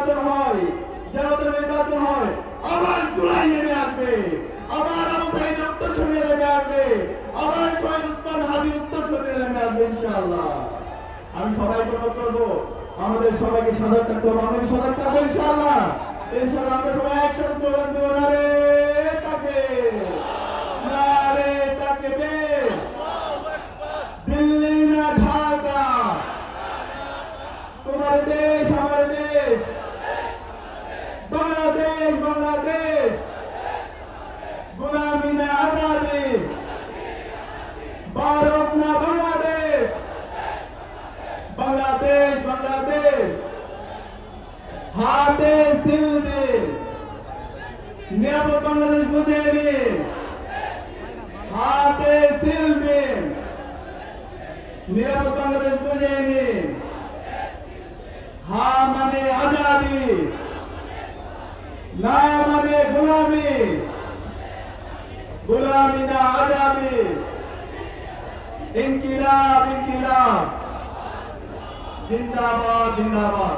নির্বাচন হয়, যেনতে নির্বাচন হয়, আবার জুলাই নেমে আসবে, আবার আবু সাঈদ উত্তরসূরিয়ে নেমে আসবে, আবার শহীদ ওসমান হাদি উত্তরসূরিয়ে নেমে আসবে ইনশাআল্লাহ। আমি সবাইকে অনুরোধ করবো, আমাদের সবাইকে সজাগ থাকতে হবে। আমাদের সজাগ থাকবো ইনশাআল্লাহ। ইনশাআল্লাহ আমরা সবাই একসাথে স্লোগান দেবো, নারে তাকবীর, নারে তাকবীর, দিল্লি না ঢাকা, তোমার দেশ আমার দেশ, বাংলাদেশ বাংলাদেশ, গোলামি না আজাদি, ভারত না বাংলাদেশ, বাংলাদেশ বাংলাদেশ, হাতে সিল দিন, নিরাপদ বাংলাদেশ বুঝে নিন, হাতে সিল দিন, নিরাপদ বাংলাদেশ বুঝে নিন। হা মানে আজাদি, না মানে গোলামি, গোলামি না আজাদি, ইনকিলাব ইনকিলাব, জিন্দাবাদ জিন্দাবাদ।